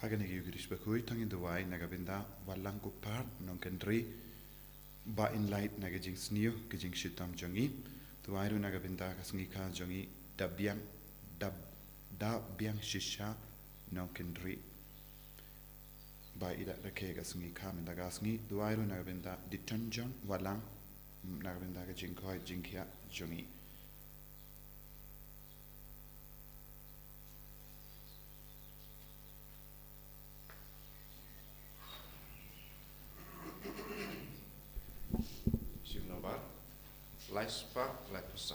Hagan Yugish Bakhuid, Tongue in the Wai, Nagabinda, Walangu Part, Nonkandri, Ba in Light, Nagajing Sngi, Gajing Shitam Jongi, the Wairu Nagabinda, Sngi Ka Jongi, Dabiang, Dabiang Shisha, Nonkandri, Ba Ida Rakega Sngi Kam and Dagasni, the Wairu Nagabinda, Ditanjon, Walang, Nagabinda Gajing Koi, Jinkia, Jongi. Laispa lepusa.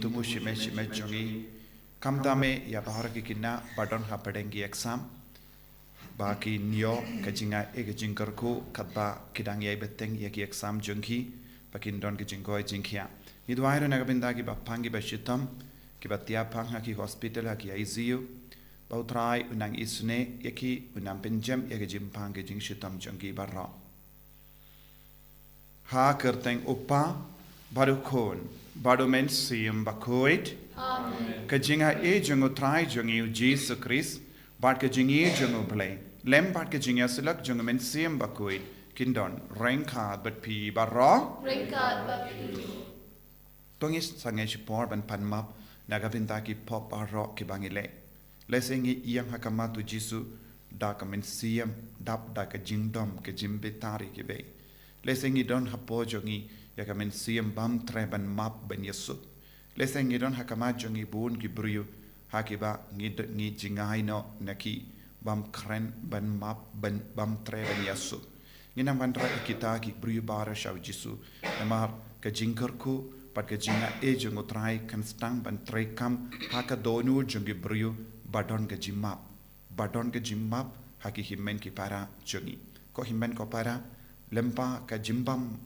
Tumu shime jongi kamdame ya bahar ki kinna badon ha padengi exam baki nyo kajinga egajing karku katba kidang yai beteng yaki exam jongi bakin don kajingoi jingkia nidwairu nagabinda ki bapangi bashitam ki batia pangha ki hospital ha ki ICU bautrai unang isne yaki unang penjem yagajim pangi jing shitam jongi barra ha kerteng upa barukon Badumen siyam Bakhuid. Amen. Kajinga jungo try jungi Jesus Christ. Bad kajingi jungo play. Lem bad kajinga silak jungo men siyam Bakhuid. Kindon rankad but pi barra. Rankad but pi. Tongis sangesh por ban panmap nagabinda ki pop barra ki bangile. Lesengi iyang hakamatu Jisu da kamen siyam dap da kajingdom kajimbetari ki be. Lesengi don hapo jungi yakamen siyam bam treban map ben Yesu. Leseng ngidon hakamajongi bun gibriu hakiba ngi jingai no naki bam kren ban map ben bam treban Yesu. Ngina mandra kita ki briu bara shau Jisu. Namar ka jingkerku pat ka jinga jongo trai kan stang ban trekam haka donu jongi briu badon ka jimap. Badon ka jimap haki himmen ki para jongi. Ko himmen ko para lempa ka jimbam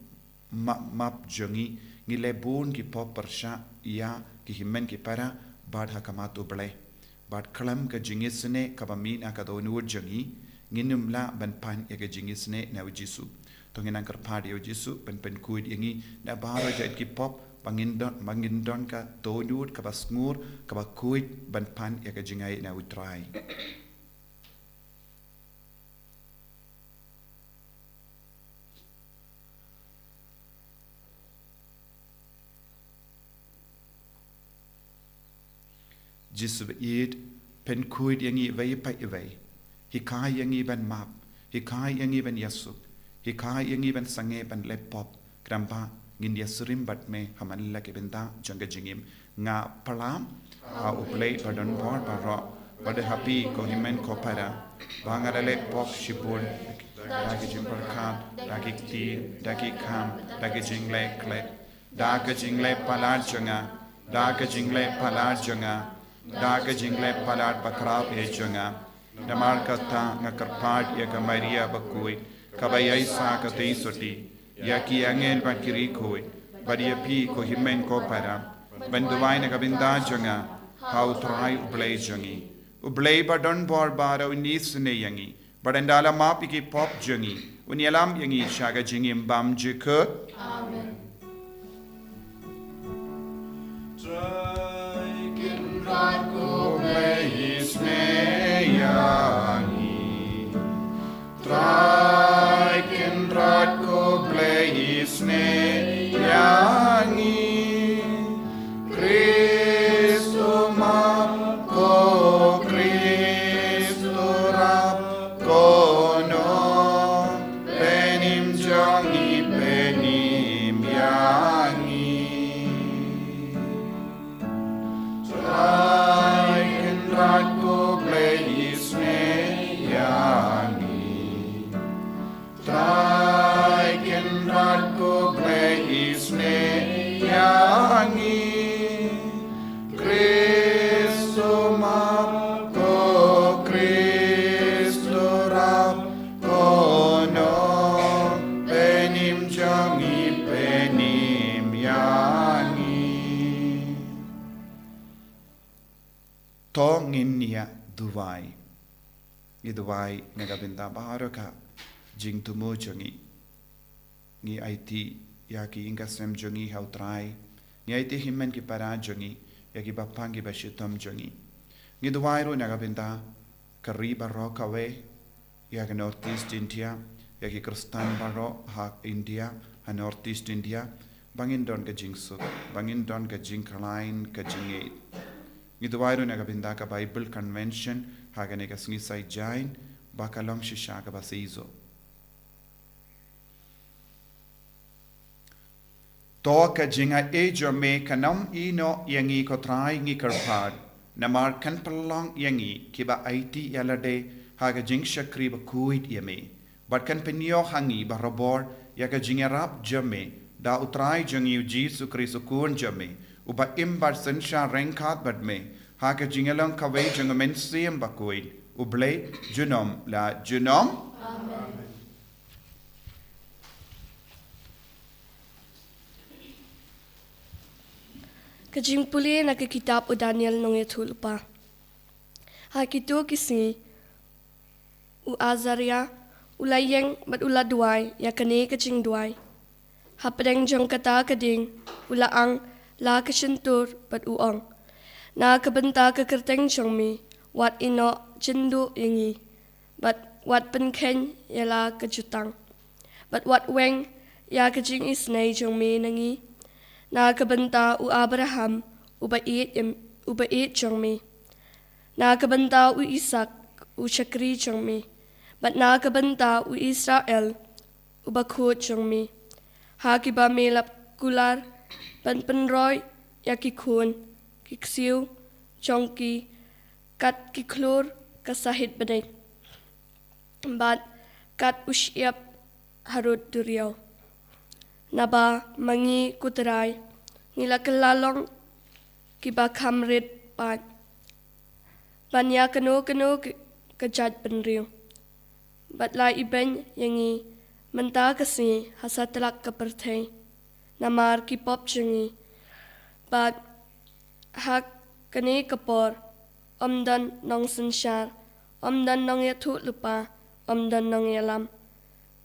map jongi ngile bun ki pop persha ya ki himmen ki para bad hakamatu ble bad kalam ka jingisne ka bamin aka do nur jongi nginum la ban pan ya ka jingisne na Jisu to nginang karpadi Jisu pen kuid yangi na baro jait ki pop mangindon ka do nur ka basngur ka ba kuid ban pan ya ka jingai na utrai Jisu beid pen kuid yangi vei pai vei hikai yangi ban map hikai yangi ban Yesu hikai yangi ban sange ban lepop krampa ngin Yesurim bat me haman la ke benda janga jingim nga palam ha uplay pardon bor barro bade happy ko himen ko para bangara lepop shipun dagi jimpar khan dagi ti dagi kham dagi jingle kle dagi jingle palar janga dagi jingle palar janga daga jingle palat bakrab ejunga namar kata ngakarpat ya kamaria bakui kabayai sa katei soti ya ki angel bakiri koi badia pi ko himen ko para banduwai na kabinda junga how try ublay jungi ublay badon bor bara unis ne yangi badandala mapi ki pop jungi unyalam yangi shaga jingi mbam jika Amen. Try to nginia duwai ngi duwai nagabinda baharo ka jing tumo jongi ngi IT yaki ingasem jongi hautrai ngi IT himmen ki para jongi yaki bapangi bashitom jongi ngi duwai ro nagabinda kariba ro kawe yaki northeast India yaki kristan baro ha India ha northeast India bangin don ka jing suk bangin don ka jing kalain ka jing Giduwairo nagabinda ka Bible Convention hagane ka sngi sai jain bakalong shisha ka basizo. To ka jinga ejo me kanam ino yangi ko trai ngi karpad namar kan palong yangi kiba IT yalade haga jing shakri Bakhuid yame but kan penyo hangi barabor yaga jingarap jame da utrai jangi Jesu Kristo kun jame uba imbar sensha rengkat bad me haka jingalang kawai jangamen siem Bakhuid uble junom la junom Amen. Kajing puli na kitab o Daniel nung yatulpa. Hakitu kisi u Azaria ulayeng bat ula duay ya kane kajing duay. Hapadeng jong kata kading ulaang la kasintur bat uong. Na kabenta kakerteng jong mi wat ino jindu ingi. Bat wat penken ya la kajutang. Bat wat weng ya kajing isnay jong mi nangi. Na kabenta u Abraham uba it jong mi. Na kabenta u Isak u Shakri jong mi. Bat na kabenta u Israel u Bakhuid jong mi. Hakiba melap kular ban penroy ya kikun kiksiu jong ki kat kiklur kasahit badai. Bat kat usyap harut duriyaw. Naba mangi kuterai ngila kelalong kiba kamrit pat banya keno kejat penriu bat lai iben yangi menta kasi hasatlak kepertai namar kipop jengi bat hak kene kepor omdan nong sensyar omdan nong yatu lupa omdan nong yalam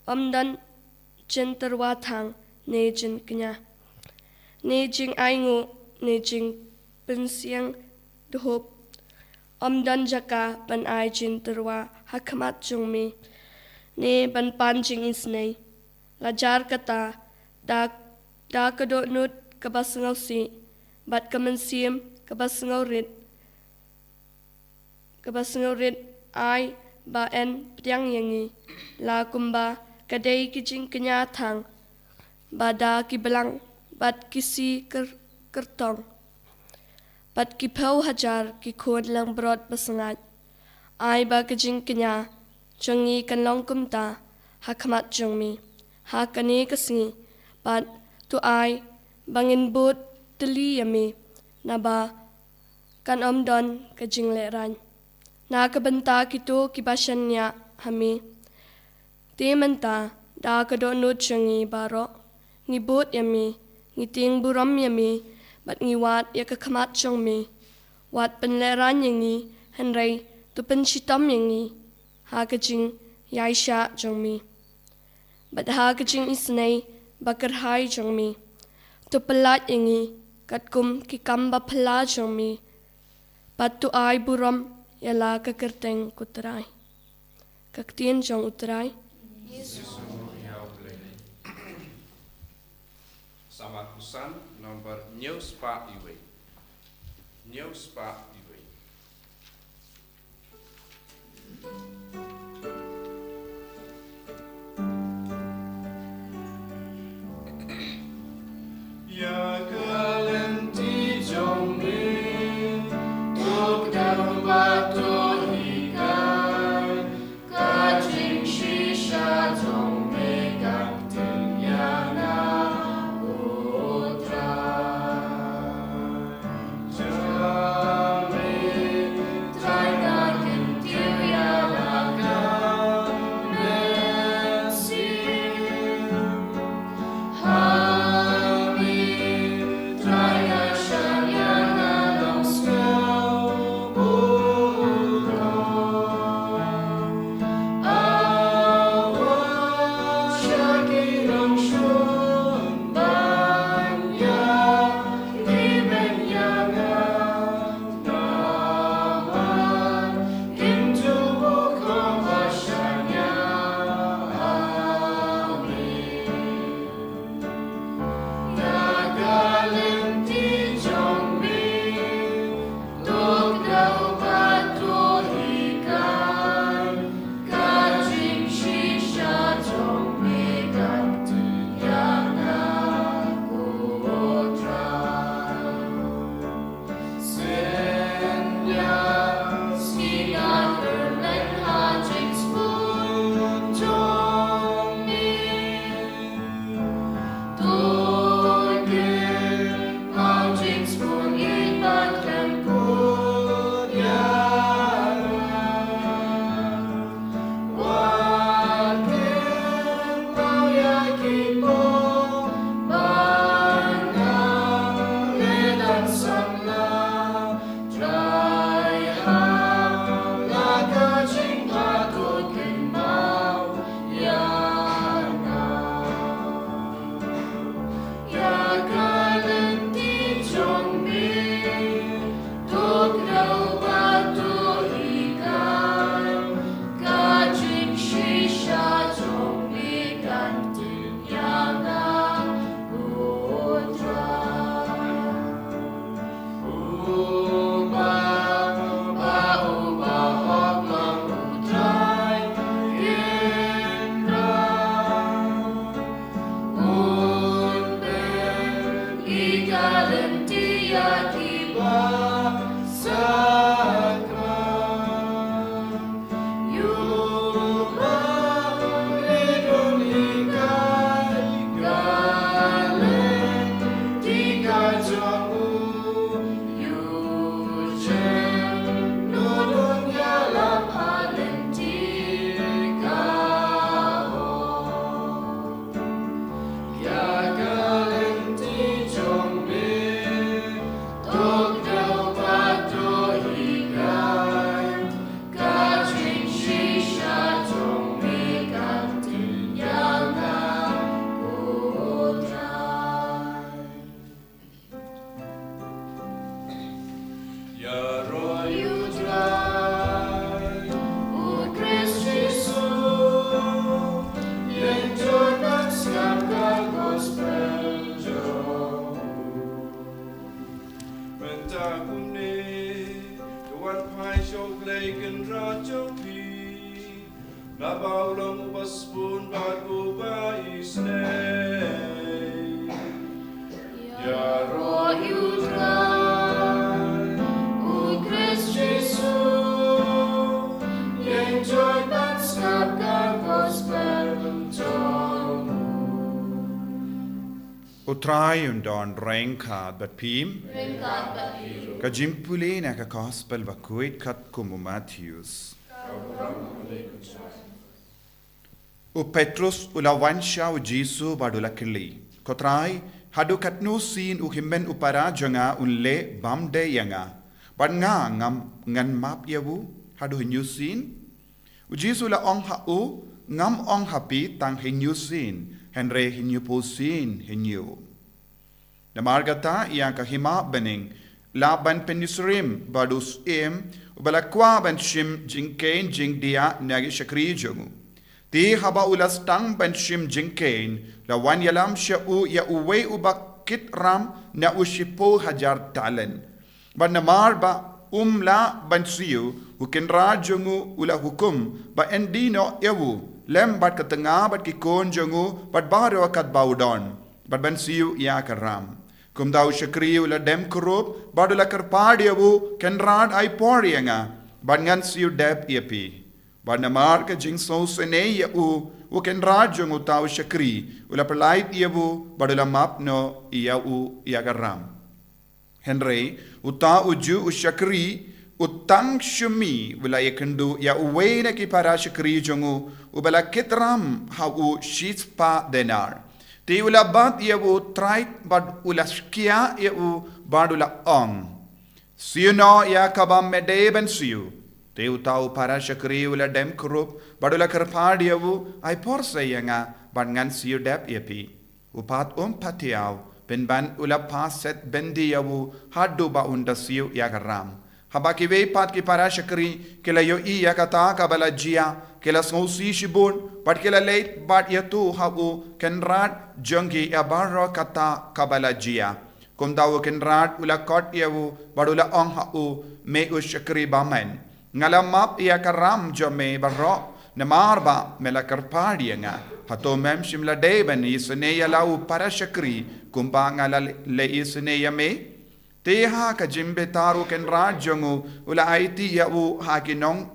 omdan jenterwatang nejin kenya nejing aingu nejing pensiang duhop omdan jaka ban ai jin terwa hakamat jungmi ne ban panjing isnei lajar kata da kadot nut kabasngau si bat kamensiam kabasngau rit ai ba en ptiang yangi la kumba kadai kijing kenya thang bada ki belang bat kisi kertong bat ki pau hajar ki khod lang brot basangat ai ba kajing kenya jongi kan long kumta hakmat jongmi hakane kasi bat tu ai bangin bot teli yami naba kan omdon kajing leran na kabanta kito kibashanya hami temanta da kadonut jongi baro ngi bot yami ngi ting buram yami bat ngi wat ya kakamat chong mi wat penleran yangi henrai tu penshitam yangi ha kajing yaisha chong mi bat ha kajing isnai bakar hai chong mi tu pelat yangi katkum ki kamba pela chong mi bat tu ai buram yala kakerteng kutrai kaktien chong utrai Sama kusan nomor news pa iwe. News pa iwe. Ya kalenti jombe tuk dam bato hikai kajing shisha jombe kakten yana Jame, try not to Utrai undon rengka but pim. Kajimpuli na ka gospel Bakhuid kat kumu Matthews. U Petrus ulawansha u Jisu badula kili. Kotrai hadu katnu sin u himben upara janga unle bamde yanga. But nga ngan map yawu hadu hinyu sin. U Jisu la ong ha u ngam ong hapi tang hinyu sin. Henry hinyu po sin hinyu. Namargata yang kahima bening laban penisrim badus ubalakwa ban shim jingkain jingdia nagi shakri jongu. Ti haba ulas tang ban shim jingkain lawan yalam sya'u ya uwe ubakit ram na ushipo hajar talen. Ban namar ba la ban siyu hukinra jongu ula hukum ba endino yawu lem bat katengah bat kikon jongu bat baro kat baudon bat ban siyu ya karam. Kum daw syakri ula dem kurup badula kerpadiawu kenrad ay porianga ban ngan siyu deb iapi ban namar ka jing so sene ya u kenrad jongu taw syakri ula pelait iawu badula mapno ia u ia garam Henry uta uju usyakri utang syumi ula yakendu ya uwe na ki para syakri jongu ubala kitram ha u shitspa denar Ti ula bat ia u trait bad ula skia ia u bad ula ong. Siu no ia kabam mede ben siu. Ti utau para syakri ula dem kurup bad ula kerpad ia u ai porse yanga bad ngan siu dep ia pi. Upat patiau ben ban ula paset bendi ia u hadu ba unda siu ia karam. Habaki ve pat ki para syakri kila yo ia kata kabala jia kila sngosi shibun pat kila late bat yatu habu kenrat janggi abaro kata kabala jia kum dawu kenrat ula kot yawu badula ong hau me usyakri bamen ngalamap ia karam jome baro namar ba mela karpadi nga hato mem shimla deben isne ya lau para syakri kumpa ngala le isne ya me Teha ka jimbe taru ken rajongu ula aiti ya u hakinong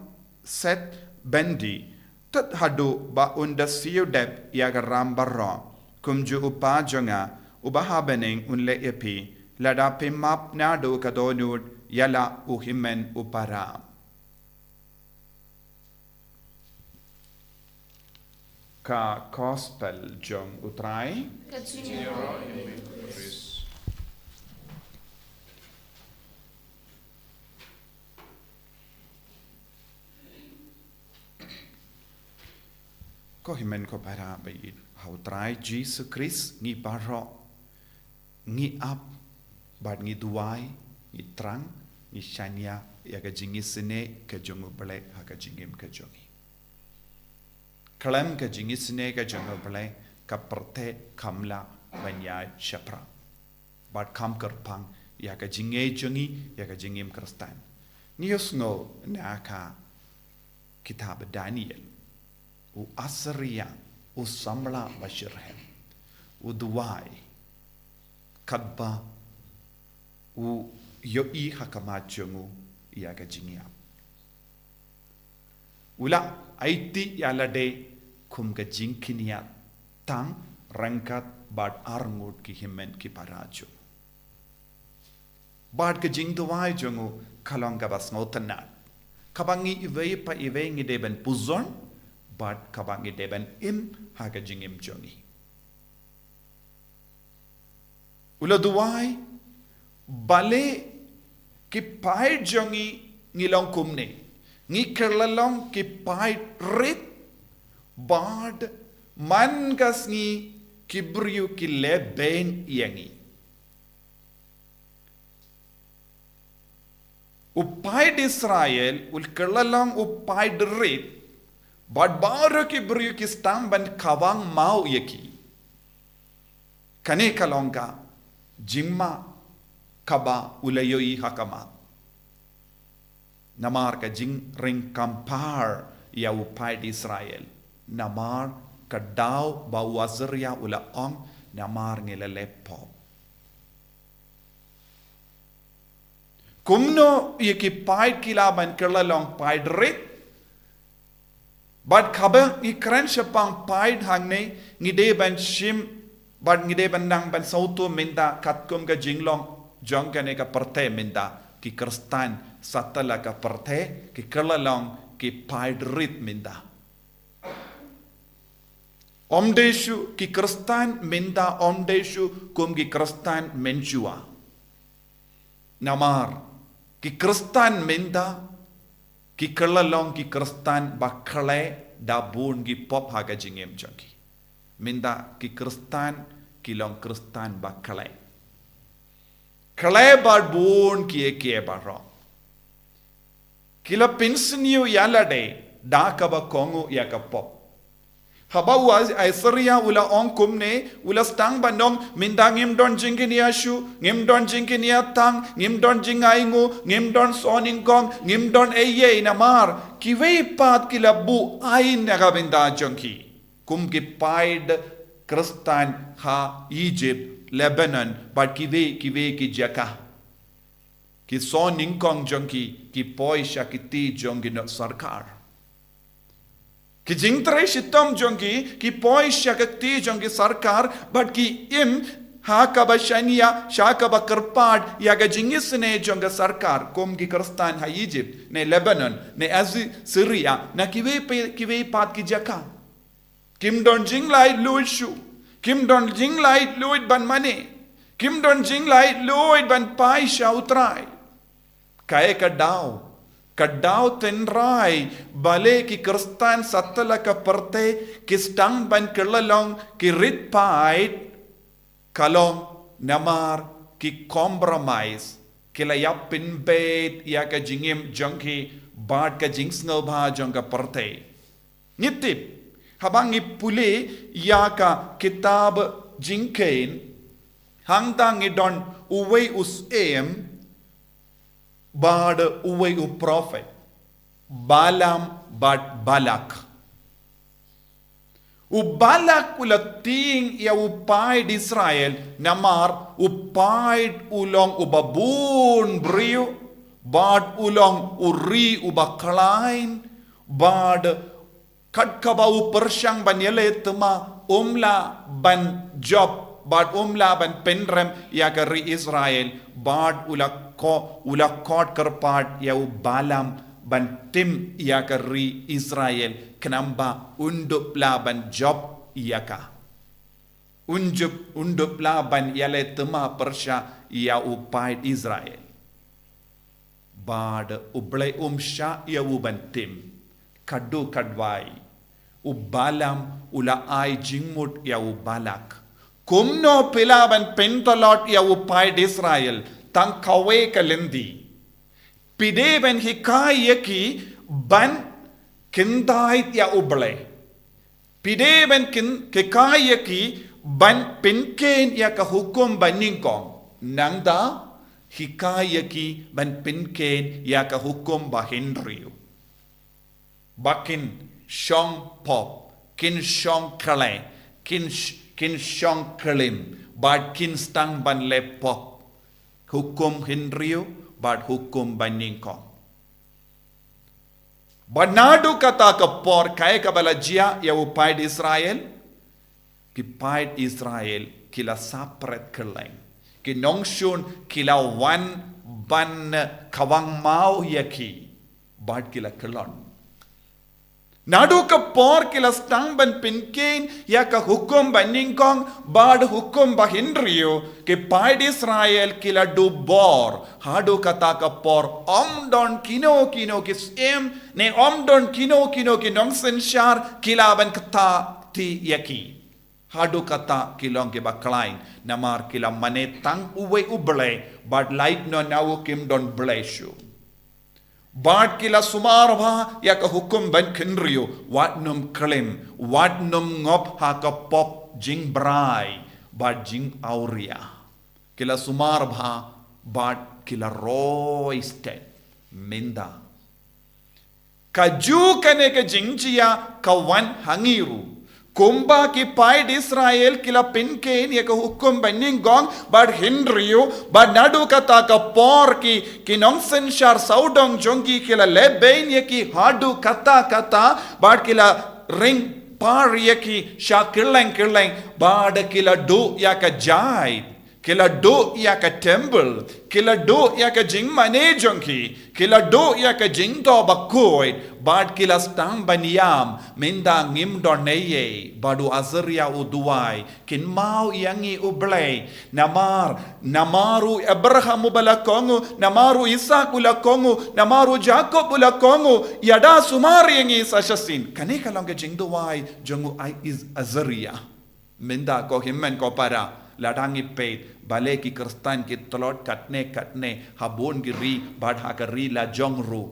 set bendi. Tat hadu ba unda siyo dep ya garam barro. Kumju upa jonga ubaha bening unle epi. Lada pimap nadu kadonud yala uhimen upara. Ka gospel jong utrai. Ko himen ko para bait hau trai Jesus Christ ngi baro ngi ap bad ngi duai ngi trang ngi shania ya ga jingi sene ka jongo bale ha ka jingim ka jongi kalam ka jingi sene ka jongo bale ka perte kamla banya shapra bad kam kerpang ya ka jinge jongi ya ka jingim Kristen. Nios ngo na ka kitab Daniel. U Assyria u samla bashirhem. U duwai kadba u yoi hakamat jongu ya ka jingiam. Ula aiti yalade kum ka jingkinia tang rangkat bad arngut ki himmen ki parajo. Bad ka jing duwai jongu kalong ka bas ngotanat. Kabangi iwei pa iwei ngi deben puzon, bad kabangi deben im ha ka jingim jongi. Ula duwai bale ki pai jongi ngilong kumne. Ngi kerlalong ki pai rit bad man kas ngi kibriu ki leben yangi. Upai di Israel ul kerlalong upai rit bad baru kibriu ki stamban kawang mau yaki. Kane kalongka jimma kaba ulayoi hakama. Namar ka jing ring kampar ya upai di Israel. Namar ka daw ba wazria ula ong namar ngilalepo. Kumno yaki paid kilaban kerlalong paid rit. Bad kaba ikran syapang paid hangne ngideban shim bad ngideban nang ban sautu minta katkum ka jinglong jong kane ka parte minta ki Kristen satala ka parte ki kerlalong ki paid rit minta. Omdeshu ki Kristen minta omdeshu kum ki Kristen menjua. Namar ki Kristen minta ki kerlalong ki Kristen bakale dabun ki pop haga jingem jaki. Minta ki Kristen ki long Kristen bakale. Kale bad bun kie baro. Kila pinsniu yalade da kaba kongu yakapop. Haba was Aisaria ula ong kumne ula stang bandong minda ngim don jinginia shu ngim don jinginia tang ngim don jingaingu ngim don soningkong ngim don eye namar kiwe pat kilabu ain nagabinda jonki kum ki paid Kristen ha Egypt Lebanon but kiwe ki jaka ki soningkong jonki ki poisha ki ti jongi no sarkar. Ki jingtray shitam jongi ki poi shakti jongi sarkar but ki im ha kabashania shakaba karpad yaga jingisne jonga sarkar kom ki Kristen ha Egypt ne Lebanon ne Syria na kiwe pat ki jaka kim don jinglai luid shu kim don jinglai luid ban mane kim don jinglai luid ban pai shautrai kae Kadau tenrai bale ki Kristen satala ka parte ki stang ban kerlalong ki rit pait kalong namar ki compromise kila yapin bet ya ka jingim jongki bad ka jingsno bha jonga parte nitip habangi pule ya ka kitab jingkein hangtang idon uwei us bad uwei u prophet Balaam bad Balak u Balak ulating ya upaid Israel namar upaid ulong ubabun brio bad ulong uri ubaklain bad kadkaba u persyang ban yele tema umla ban job bad umla ban penrem ya kari Israel bad ulakot karpat ya Balaam ban tim ya kari Israel kenamba undup la ban job ya ka undup la ban yale tema persya ya upaid Israel bad ublay sya ya ban tim kadu kadwai Balaam ula ay jingmut ya Balak kumno pilaban pentolot ya upaid Israel tang kawe kalendi pide ben hikai yaki ban kindait ya uble pide ben hikai yaki ban pinken ya ka hukum baningkong nangda hikayaki ban pinken ya ka hukum ba Henryu bakin shong pop kin shong kale kin shong kalim bad kin stang ban le pop hukum Henryu bad hukum ban ningkong banadu kata ka por kaya ka balajia ya upai di Israel ki pai Israel kila sapret keleng ki nongshun kila wan ban kawang mau yaki bad kila kelon nadu ka por kila stang ban pinkin ya ka hukum ban ningkong bad hukum ba Henryu ki pai di Israel kila du bor hadu kata ka por don kino ki sem ne don kino ki nongsen shar kila ban kata ti yaki hadu kata kilong ke baklain namar kila mane tang uwe uble but light no nawo kim don bleshu bad kila sumar bha ya ka hukum ban Henryu wat num klim wat num ngop ha ka pop jing brai bad jing auria kila sumar bha bad kila roy stet minda kaju kane ka jingjia kawan hangiru kumba ki pai di Israel kila pinken ya ka hukum baning gong bad Henryu bad nadu kata ka por ki nongsen shar saudong jongi kila lebein ya ki hadu kata bad kila ring par ya ki sha kileng bad kila do ya ka jai kila do ya ka temple kila do ya ka jing mane jonki kila do ya ka jing to Bakhuid bad kila stang baniam minda ngim doneye badu azria uduai kin mau yangi ublay namaru Abraham balakongu namaru Isak ulakongu namaru Jacob ulakongu yada sumari yangi sashasin kaneka long ka jing duai jongu ai is azria minda ko himmen ko para ladangi peit bale ki kristan ki tolot katne habon ki ri bad hakari la jongru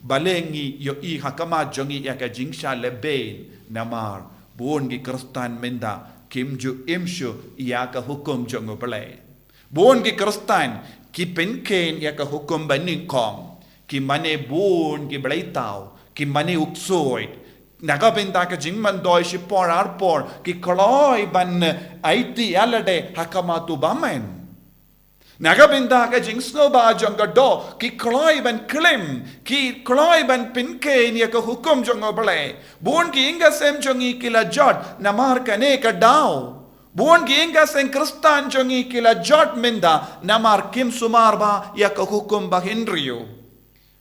balengi yo I hakama jongi ya ka jingsha leben namar bon ki kristan menda kimju imshu ya ka hukum jongu bale bon ki kristan ki penken ya ka hukum banin kong ki mane bon ki blaitau ki mane uksoid nagabinda ka jingman doi shi por arpor ki koloi ban aiti alade hakamatu bamen nagabinda ka jingsno ba jonga do ki koloi ban klim ki koloi ban pinke ni ka hukum jonga bale bon ki inga sem jongi kila jot namar kane ka dau bon ki inga sem kristan jongi kila jot minda namar kim sumar ba ya ka hukum ba Henryu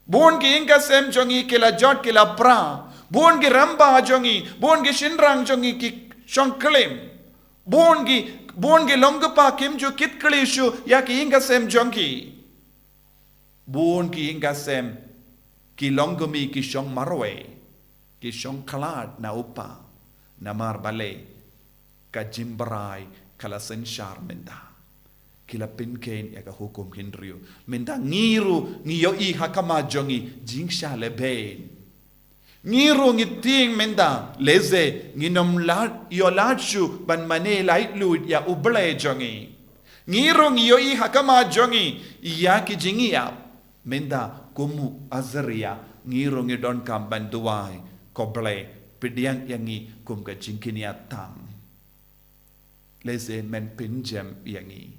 bon ki inga sem jongi kila jot kila pra bon gi ramba jongi bon gi shinrang jongi ki shonklim bon gi longpa kimju kitklishu ya ki inga sem jongi bon gi inga sem ki longmi ki shong marwe ki shong khalad na upa namar bale ka jimbrai kala sen shar menda kila pinken ya ka hukum Henryu menda ngiru ngiyo I hakama jongi jingsha leben ngiru ngiting menda leze nginom lat yo lachu ban mane light lud ya uble jongi ngiru ngiyo I hakama jongi ya ki jingi ya menda kumu azria ngiru ngidon kam banduai koble pidiang yangi kum ka jingkini atam leze men pinjam yangi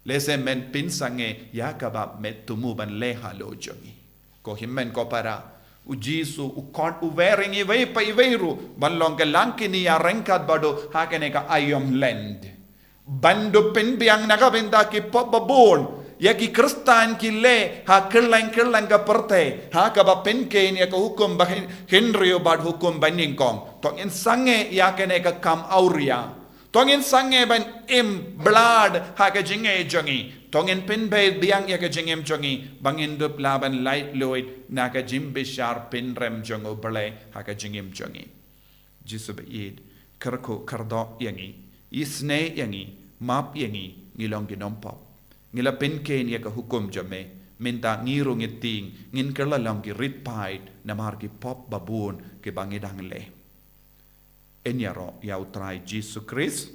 leze men pinsange ya kabab metumu ban leha lo jongi ko himmen ko para ujisu ukot uvering iwei pa iweiru banlong ke langkini ya rengkat bado hakene ka ayom Lent bando penbiang nagabenda ki pop babon ya ki kristan ki le ha kerlang ka perte ha ka ba penken ya ka hukum ba Henryu bad hukum baningkong tong in sange ya kene ka kam auria tongin sange ban im blood ha ka jinge jongi tongin pinbe biang ya ka jingem jongi bangin dup laban light loid na ka jimbe shar pinrem jongo bale ha ka jingem jongi jisub id karko kardo yangi isne yangi map yangi ngilong ginompo ngila pinken ya ka hukum jame minta ngiru ngiting ngin kerla lang ki rit pait namar ki pop babun ki bangidang le enyaro ya utrai Jesus Christ.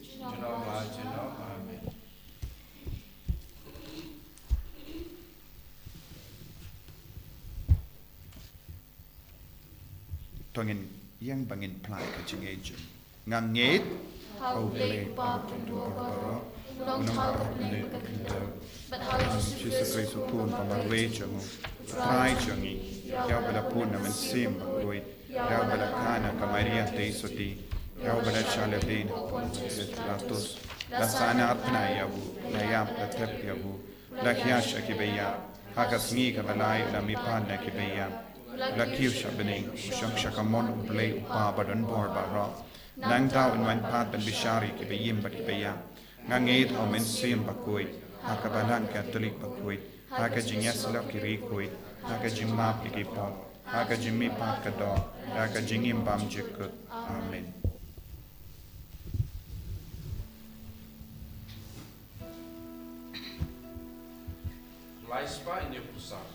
tongin yang bangin plai ka chingejum ngang nget How late Bob can do a borrow. No how to play with a kinto. But how Jesus Christ pun pamarwe jangu trai jangi yau bala pun na mensim bakoi yau bala kana kamaria teisoti yau bala shalabin latos la sana apna yabu la yam la tep yabu la khiash akibeya haka sngi ka balai la mipan na kibeya la kiu shabene shak shakamon play upa badan bor bara nang tau in wan pat ban bishari kibeyim bakibeya ngangit au mensim bakoi haka balan Catholic Bakhuid, haka jingyas la kirikui, haka jimap ikipon, haka jimmi pat kadon, haka jingim bam jikut. Amen. Laispa ini pusat.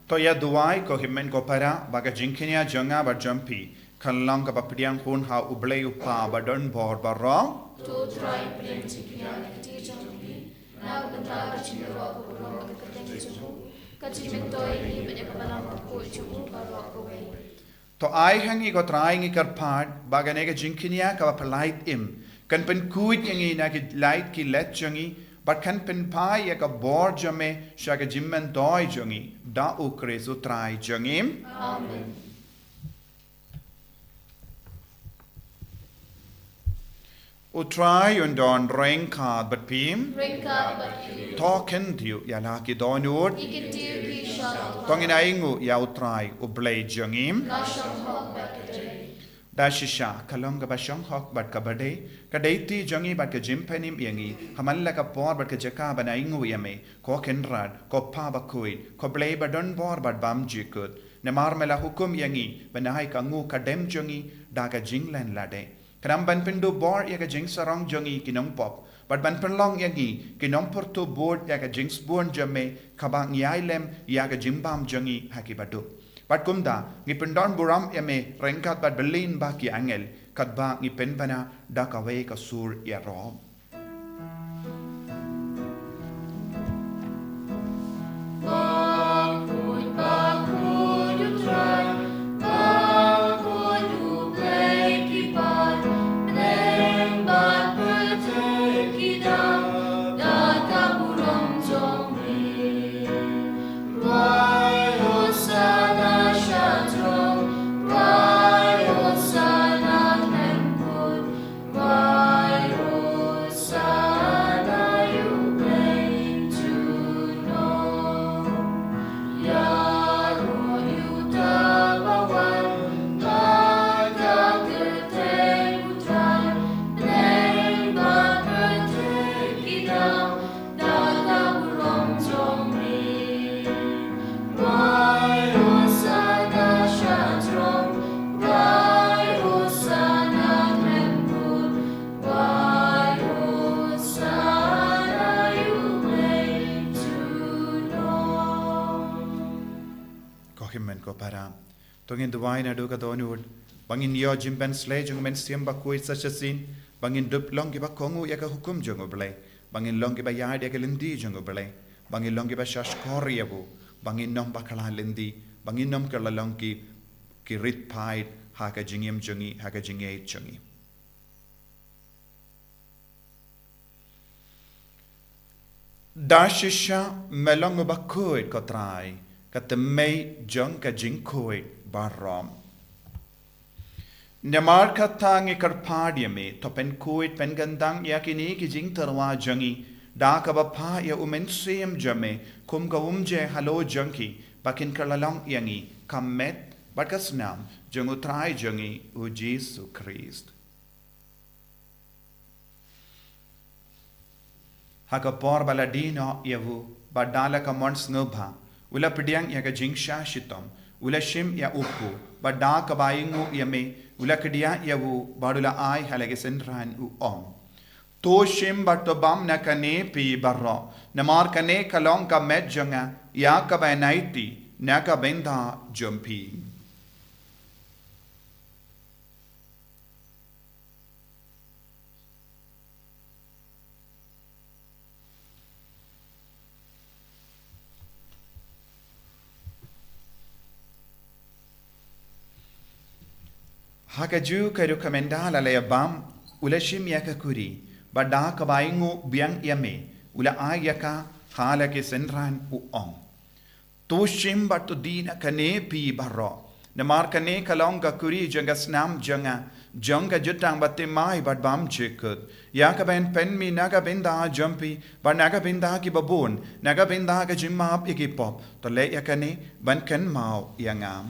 Toya duai ko himen ko para baga jinkinya jonga ba jumpi kallang ka papidiang kun ha ublay upa ba don bor ba rong to try playing chikia nakati jambi. Now the dog chicken rock will rock a potential. Kachim toy ni but if alam ko chumu ba rock away. to ai hangi ko trying ikar part baga nega jinkinya ka ba polite im kan pen kuit yangi na ki light ki let jongi but kan pen pai ya ka bor jame shaga jimmen doi jongi da ukre so try jongim Amen. o try und don ring card but pim Bring God but you. talken dio ya la ki don ur He can do he shall. tongin aingu ya try o blade jongim Nasham hog back a day. Dashisha kalonga bashong hok bat kabade kadaiti jongi bat ka jimpenim yangi hamalla ka por bat ka jaka bana ingu yame ko kenrad ko pa Bakhuid ko blay badon bor bat bam jikut ne marmela hukum yangi banai ka ngu kadem jongi da ka jinglan lade kram ban pindu bor ya ka jing sarong jongi kinong pop bat ban penlong yangi kinong porto board ya ka jings buon jame kabang yailem ya ka jimbam jongi hakibadu Bat kumda ngi pendon buram yame rengkat bat belin ba ki angel kat ba ngi penbana da kawe ka sur ya rom Bakhuid, Bakhuid, you try. Bakhuid, you play kipan. Neng bat berteki down. Da kaburong jombi. Rai Hosanna Shatron. Rai Hosanna Nemkut. Rai Hosanna you play to know. Yaro Yutabawan, Baga Kerteng Utran, Neng Bat Bertekidam, Daga Burong Jomri. Rai Hosanna Shatron, Rai Hosanna Nemkut, Rai Hosanna you play to know. ko himmen ko para tongin duwai na do ka donur bangin yo jimben slay jong men siam Bakhuid such a sin bangin dup long ki ba kongu ya ka hukum jong oblay bangin long ki ba yard ya ka lindi jong oblay bangin long ki ba shash koriyabu bangin nom ba kala lindi bangin nom kala long ki ki rit paid ha ka jingim jungi ha ka jinge jungi. Dashisha melong Bakhuid ko trai ka temei jung ka jing Kuid barom. Namar ka tangi karpadia me to pen Kuid pen gandang yakini ki jing terwa jungi da ka bapa ya umensiam jame kum ka umje halo junki bakin kalalong yangi kamet bakasnam jung utrai jungi u Jesu Christ. Haka por baladino yavu badala ka mons ngubha ula pidiang ya ka jingsha shitom ula shim ya upu bada ka bayingu yame ula kedia yavu badula ai halage senran u om to shim batobam na kane pi barro namar kane kalong ka met janga ya ka banaiti na ka benda jumpi. Hakaju karu kamendala le bam ula shim yaka kuri bada ka baingu biang yame ula ayaka hala ke senran u om to shim batu dina kane pi barro namar kane kalong ka kuri janga snam janga jutang batte mai bad bam chekut yaka ben pen mi naga benda jumpy ba naga benda ki babon naga benda ka jimap ikipop to le yakane ban kan mau yangam.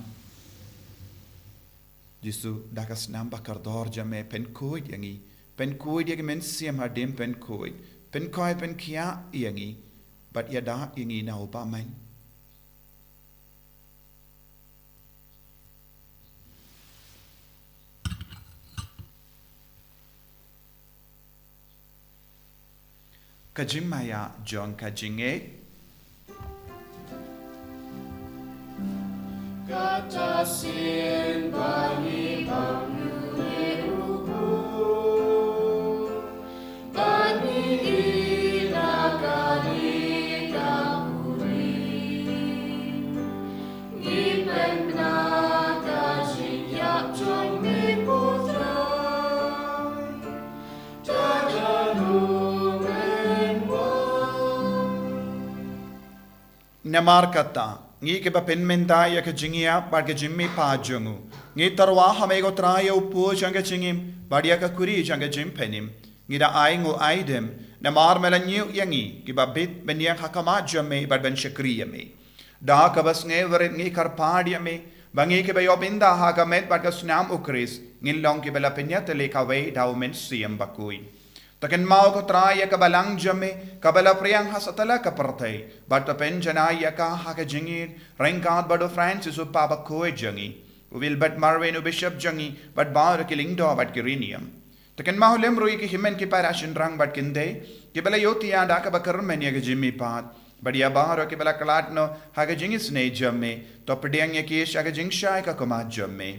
Jisu dakas nam bakardor jame pen Kuid yangi pen Kuid yagi men siam hadim pen Kuid pen koi pen kia yangi but yada yangi na upaman. Kajimaya John kajinge Kata sin bani bangune ubu bani inagani kahuri gipen naga jinyak jong mi putra tadalumen wa namar kata ngi ke ba pen menta ya ke jingia ba ke jimmi pa jungu ngi tarwa hame go traya upu janga jingim badia ka kuri janga jim penim ngi da aingu aidem na mar melanyu yangi ki ba bit ben yang hakama jamme ba ben shakriya me da ka bas nge verit ngi karpadia me bangi ke ba yobinda ha ka met ba ka snam ukris ngi long ki bela penyat le ka we da men siam bakui taken mau ko traya ka balang jamme ka bala priang hasatala ka partai but pen janaya ka ha ka jingir rengkat bado Francis u pa Bakhuid jangi will but marwen u bishop jangi but bar killing do but kirinium taken mau lem roi ki himen ki parashin rang but kinde ki bala yoti ya da ka bakar men ya jimmi pat but ya bar ki bala kalatno ha ka jingis ne jamme to pediang ya ki sha ka jingsha ka koma jamme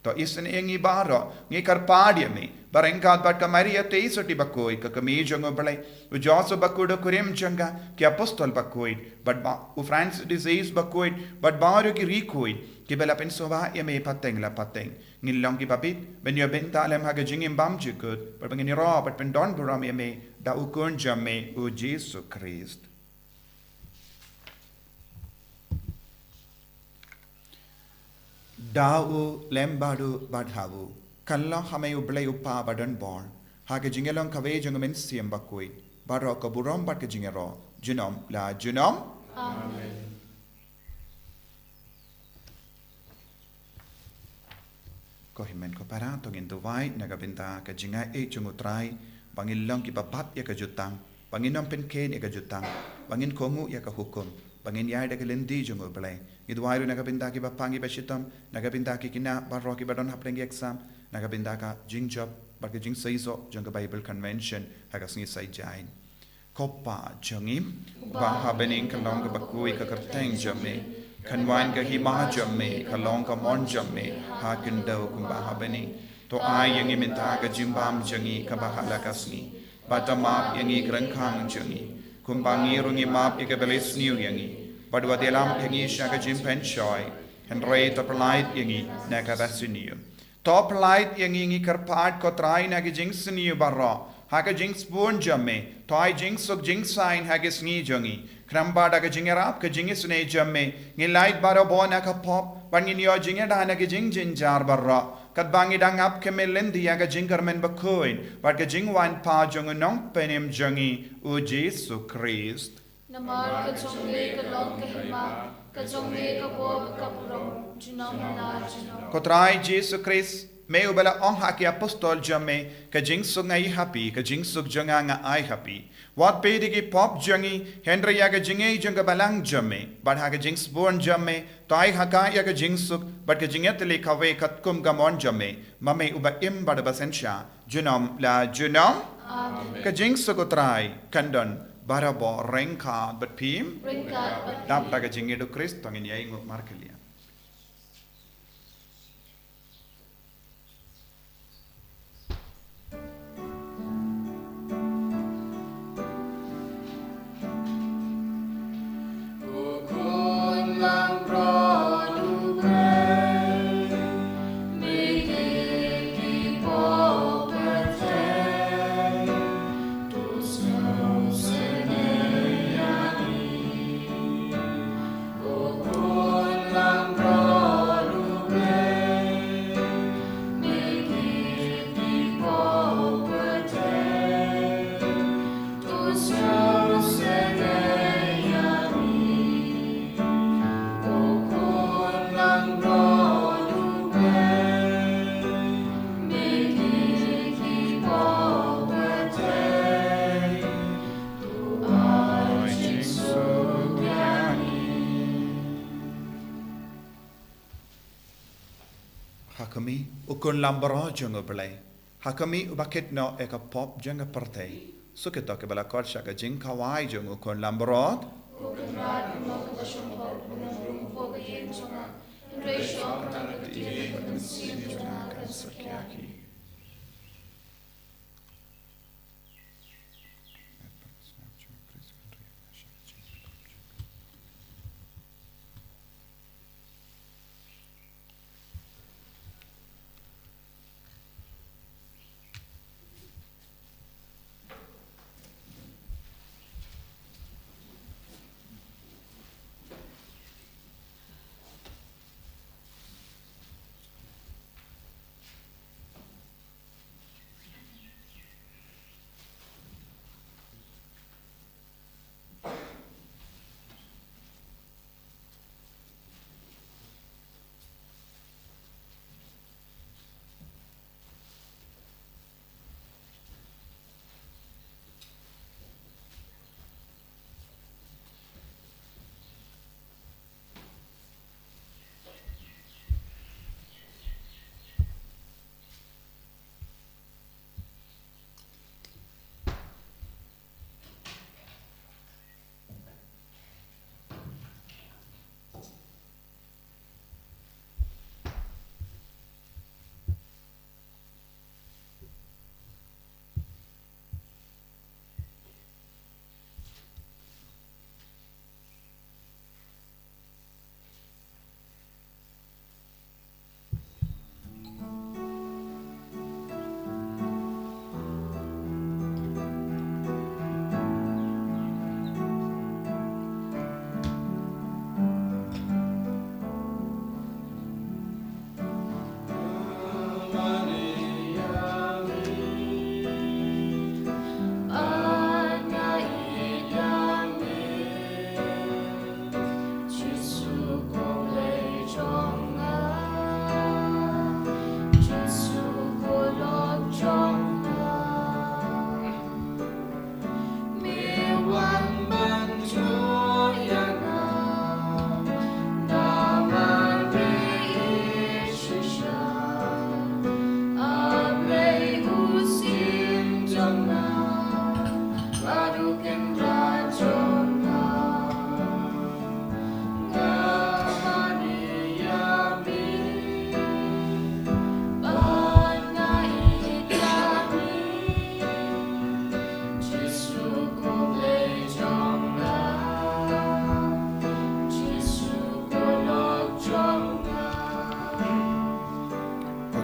to isen engi baro ngi karpadia me barengkat bat kamaria teisoti Bakhuid ka kami jongo balai u joso Bakhuid kurim janga ki apostol Bakhuid but u France disease Bakhuid but baro ki rikuid ki bela pensova ya me pateng la pateng ngilong ki papit ben yo benta lem ha jingim bam jikut but ngini ro but pen don buram ya me da u kun jamme u Jesu Christ. Dau lembadu badhavu kallo hame ublay upa badan born hage jingelong kave jongamen siam Bakhuid baro ka burom bat ke jingero junom la junom Amen. ko himen ko para tong induvai nagabinta ka jinga e jungutrai bangin long ki babat ya ka jutang bangin nom pen ken ya ka jutang bangin kongu ya ka hukum bangin yai da ka lendi jungu blay idwairu nagabinta ki bapangi bashitam nagabinta ki kina barro ki badon haprengi exam nagabinta ka jingjob barke jing saiso jang Bible convention haga sngi sai jain kopa jangim ba habening kalong ka bakui ka kerteng jamme kanwan ka hima jamme kalong ka mon jamme ha kindau kumba habening to ai yangi minta ka jimbam jangi ka bahala kasni batamap yangi grangkhang jangi kumbangi rungi map ikabelis new yangi badwa delam yangi shaka jimpen shoy Henry to polite yangi nakabasuniu. To polite yangi karpat kotrai nagijing suniu barra. Haka jing spoon jamme. Toy jing suk jing sign hagis ni jungi. Krambada ka jingarap ka jingis ne jamme. Ngilait baro bona ka pop. Bangin yo jingada nagijing jinjar barra. Kat bangi dangap kemelin dia ka jingarmen Bakhuid. But ka jingwan pa jungunong penim jungi. U Jesu Christ. Namar ka chongme ka long ka hima. Ka chongme ka bo ka purong. Junong na junong. Kotrai Jesu Christ. May ubala ong haki apostol jamme. Ka jing suk ngai happy. Ka jing suk junga nga ai happy. Wat pedigi pop jungi. Henry ya ka jingai junga balang jamme. But haka jing born jamme. Tai haka ya ka jing suk. But ka jingetili kawe kat kum gamon jamme. Mame uba im bada basensya. Junom la junom. Amen. Ka jing suk utrai. Kandon. Barabo rengka but pim. Ringkat bat Dap daga jingedu Christ tongin ya ingut markelia. Hakami ukun lambara jungo belai. Hakami ubakit no eka pop junga partei. Sukito ke bala korsha ka jing kawai jungo ukun lambarot. Ukun rad mo ka bashong ho. Unang po ka yin chonga. Ratio ang tanga katili ka tansin chonga kan sakyaki.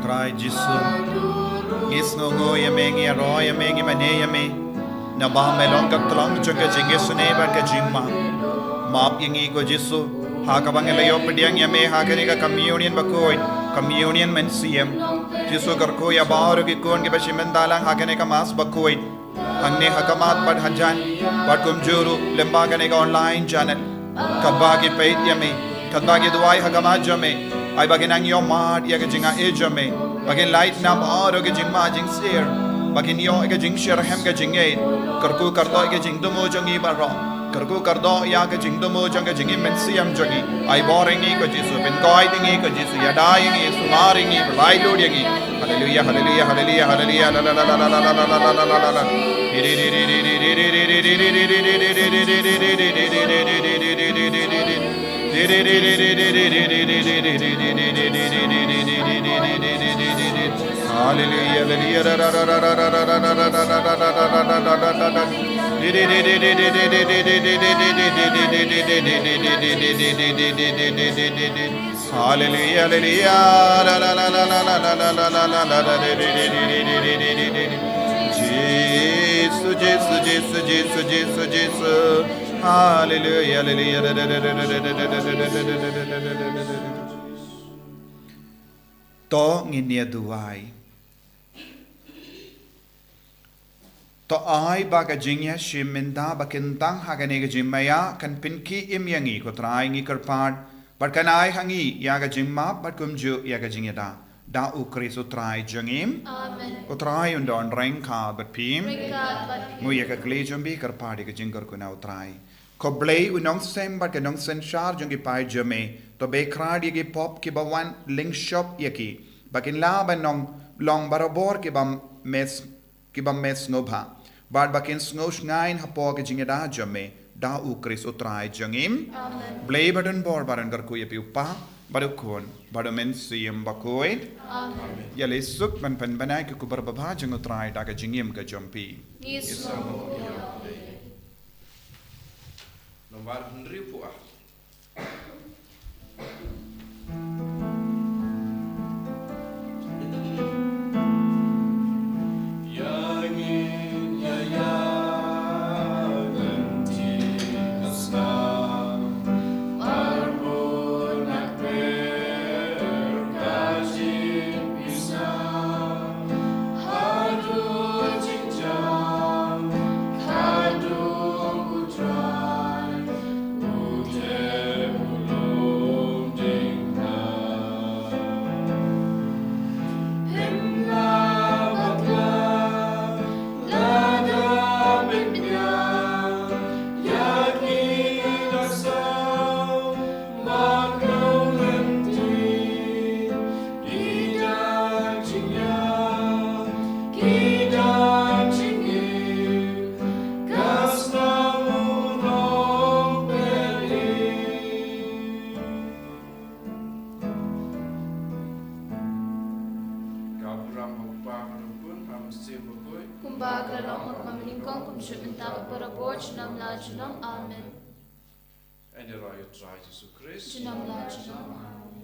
trai Jisu ngis ngo yame ngi ro yame ngi mane yame na ba me long ka tlang chung ka jinge sune ba ka jingma map yangi ko Jisu ha ka bang le yo pediang yame ha ka ni ka communion Bakhuid communion men siem Jisu kar ko ya bar ki kon ke bashi men dalang ha ka ni ka mas Bakhuid hangne ha ka mat bad hanjan bad kum juru lemba ka ni ka online channel kadba ki peit yame kadba ki duai ha ka ma jame ai bagin ang yo mat ya ka jinga e jame bagin light nam aro ka jingma jing share bagin yo ka jing share hem ka jing e karku kardo ka jing dumo jangi baro karku kardo ya ka jing dumo jang ka jing men siam jangi ai boring e ko Jisu ben koi ding e ko Jisu ya dai e sumaring e lai lo ding e hallelujah hallelujah hallelujah hallelujah la la la la la la la la la la la Hallelujah, hallelujah. To nginia duai. To ai baga jingya shiminda bakintang haganega jimmaya kan pinki imyangi ko trai ngi karpad but kan ai hangi yaga jimma but kumju yaga jingeda da ukriso trai jangim Amen. ko trai undon rengka but pim Ringkat bat mu yaga klejumbi karpadi ka jingar ko na utrai ko blei unong sem but kanong sen shar jungi pai jame to be krad yagi pop ki bawan link shop yaki bakin la banong long barabor ki bam mes ngobha bad bakin sngosh ngain hapo ke jingeda jame da ukris utrai jangim Amen. blei badan bor baran gar ku yapi upa baru kon baru men siem Bakhuid Amen. ya lesuk ban pan banai ke kubar babha jang utrai da ka jingim ka jampi Yesu. Nomor 1000 ah. Kumbaga long magmamalingkong kumshoot ng tawag para board, sinam la sinam. Amen. En de rode draait Jezus Christus. Sinam la sinam.